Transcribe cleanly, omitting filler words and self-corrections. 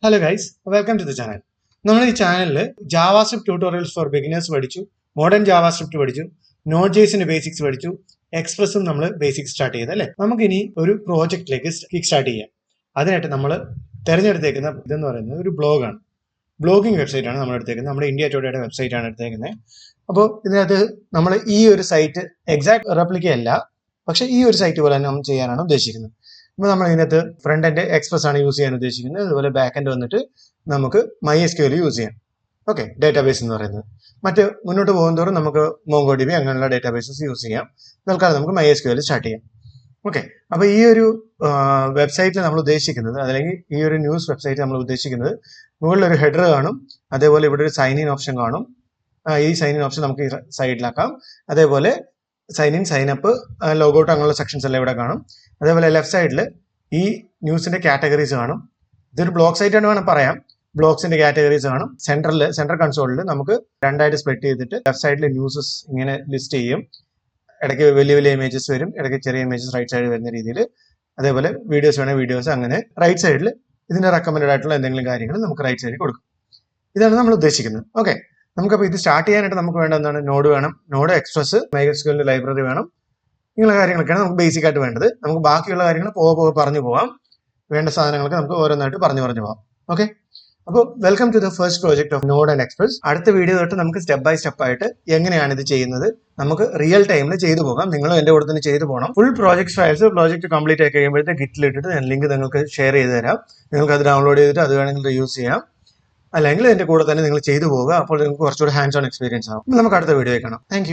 Hello guys, welcome to the channel. നമ്മൾ ഈ ചാനലിൽ ജാവാസ്ക്രിപ്റ്റ് ട്യൂട്ടോറിയൽസ് ഫോർ ബിഗിനേഴ്സ് പഠിച്ചു, മോഡേൺ ജാവാസ്ക്രിപ്റ്റ് പഠിച്ചു, നോട്ട് ജെയ്സിന്റെ ബേസിക്സ് പഠിച്ചു, എക്സ്പ്രസും നമ്മൾ ബേസിക്സ് സ്റ്റാർട്ട് ചെയ്ത് അല്ലേ. നമുക്കിനി ഒരു പ്രോജക്റ്റിലേക്ക് കിക്ക് സ്റ്റാർട്ട് ചെയ്യാം. അതിനായിട്ട് നമ്മൾ തിരഞ്ഞെടുത്തേക്കുന്ന ഇതെന്ന് പറയുന്നത് ഒരു ബ്ലോഗാണ്. ബ്ലോഗിങ് വെബ്സൈറ്റ് ആണ് നമ്മൾ എടുത്തേക്കുന്നത്. നമ്മുടെ ഇന്ത്യ ടുഡേയുടെ വെബ്സൈറ്റ് ആണ് എടുത്തേക്കുന്നത്. അപ്പോൾ ഇതിനകത്ത് നമ്മൾ ഈ ഒരു സൈറ്റ് എക്സാക്ട് റെപ്ലിക്ക അല്ല, പക്ഷെ ഈ ഒരു സൈറ്റ് പോലെ തന്നെ നമ്മൾ ചെയ്യാനാണ് ഉദ്ദേശിക്കുന്നത്. അപ്പോൾ നമ്മൾ ഇതിനകത്ത് ഫ്രണ്ട് എൻഡ് എക്സ്പ്രസ് ആണ് യൂസ് ചെയ്യാൻ ഉദ്ദേശിക്കുന്നത്. അതുപോലെ ബാക്ക് എൻഡ് വന്നിട്ട് നമുക്ക് MySQL യൂസ് ചെയ്യാം. ഓക്കെ, ഡേറ്റാബേസ് എന്ന് പറയുന്നത്. മറ്റ് മുന്നോട്ട് പോകുന്നതോറും നമുക്ക് MongoDB അങ്ങനെയുള്ള ഡേറ്റാബേസസ് യൂസ് ചെയ്യാം. തൽക്കാലം നമുക്ക് MySQL സ്റ്റാർട്ട് ചെയ്യാം. ഓക്കെ, അപ്പോൾ ഈ ഒരു വെബ്സൈറ്റിൽ നമ്മൾ ഉദ്ദേശിക്കുന്നത്, അല്ലെങ്കിൽ ഈ ഒരു ന്യൂസ് വെബ്സൈറ്റ് നമ്മൾ ഉദ്ദേശിക്കുന്നത്, മുകളിൽ ഒരു ഹെഡർ കാണും, അതേപോലെ ഇവിടെ ഒരു സൈൻ ഇൻ ഓപ്ഷൻ കാണും. ഈ സൈൻ ഇൻ ഓപ്ഷൻ നമുക്ക് ഈ സൈഡിലാക്കാം. അതേപോലെ sign in, sign up, logout അങ്ങനെയുള്ള സെക്ഷൻസ് എല്ലാം ഇവിടെ കാണും. അതേപോലെ ലെഫ്റ്റ് സൈഡിൽ ഈ ന്യൂസിന്റെ കാറ്റഗറീസ് കാണും. ഇതൊരു ബ്ലോഗ് സൈറ്റ് ആണ് വേണം പറയാം. ബ്ലോഗ്സിന്റെ കാറ്റഗറീസ് കാണും. സെൻട്രൽ കൺസോളിൽ നമുക്ക് രണ്ടായിട്ട് സ്പ്ലിറ്റ് ചെയ്തിട്ട് ലെഫ്റ്റ് സൈഡിൽ ന്യൂസസ് ഇങ്ങനെ ലിസ്റ്റ് ചെയ്യും. ഇടയ്ക്ക് വലിയ വലിയ ഇമേജസ് വരും, ഇടയ്ക്ക് ചെറിയ ഇമേജസ് റൈറ്റ് സൈഡിൽ വരുന്ന രീതിയിൽ. അതേപോലെ വീഡിയോസ് വേണേൽ വീഡിയോസ്, അങ്ങനെ റൈറ്റ് സൈഡിൽ ഇതിന്റെ റെക്കമെൻഡഡ് ആയിട്ടുള്ള എന്തെങ്കിലും കാര്യങ്ങൾ നമുക്ക് റൈറ്റ് സൈഡിൽ കൊടുക്കും. ഇതാണ് നമ്മൾ ഉദ്ദേശിക്കുന്നത്. ഓക്കെ, നമുക്കപ്പോൾ ഇത് സ്റ്റാർട്ട് ചെയ്യാനായിട്ട് നമുക്ക് വേണ്ട എന്താണ്? നോഡ് വേണം, നോഡ്, എക്സ്പ്രസ്, MySQL ലൈബ്രറി വേണം. ഇങ്ങനെയുള്ള കാര്യങ്ങളൊക്കെയാണ് നമുക്ക് ബേസിക് ആയിട്ട് വേണ്ടത്. നമുക്ക് ബാക്കിയുള്ള കാര്യങ്ങൾ പോകെ പറഞ്ഞു പോകാം. വേണ്ട സാധനങ്ങളൊക്കെ നമുക്ക് ഓരോന്നായിട്ട് പറഞ്ഞു പോകാം. ഓക്കെ, അപ്പോൾ welcome to the first project of node and express. അടുത്ത വീഡിയോ തൊട്ട് നമുക്ക് സ്റ്റെപ്പ് ബൈ സ്റ്റെപ്പ് ആയിട്ട് എങ്ങനെയാണ് ഇത് ചെയ്യുന്നത് നമുക്ക് റിയൽ ടൈമിൽ ചെയ്തു പോകാം. നിങ്ങളും എൻ്റെ കൂടെ തന്നെ ചെയ്തു പോകണം. Full project files project complete ആയി കഴിയുമ്പോഴത്തെ ഗിറ്റിൽ ഇട്ടിട്ട് ഞാൻ ലിങ്ക് നിങ്ങൾക്ക് ഷെയർ ചെയ്ത് തരാം. നിങ്ങൾക്ക് അത് ഡൗൺലോഡ് ചെയ്തിട്ട് അത് വേണമെങ്കിൽ യൂസ് ചെയ്യാം. അല്ലെങ്കിൽ എൻ്റെ കൂടെ തന്നെ നിങ്ങൾ ചെയ്തു പോവുക. അപ്പോൾ നിങ്ങൾക്ക് കുറച്ചുകൂടി ഹാൻഡ്സ് ഓൺ എക്സ്പീരിയൻസ് ആവും. നമുക്ക് അടുത്ത വീഡിയോ കാണാം. താങ്ക്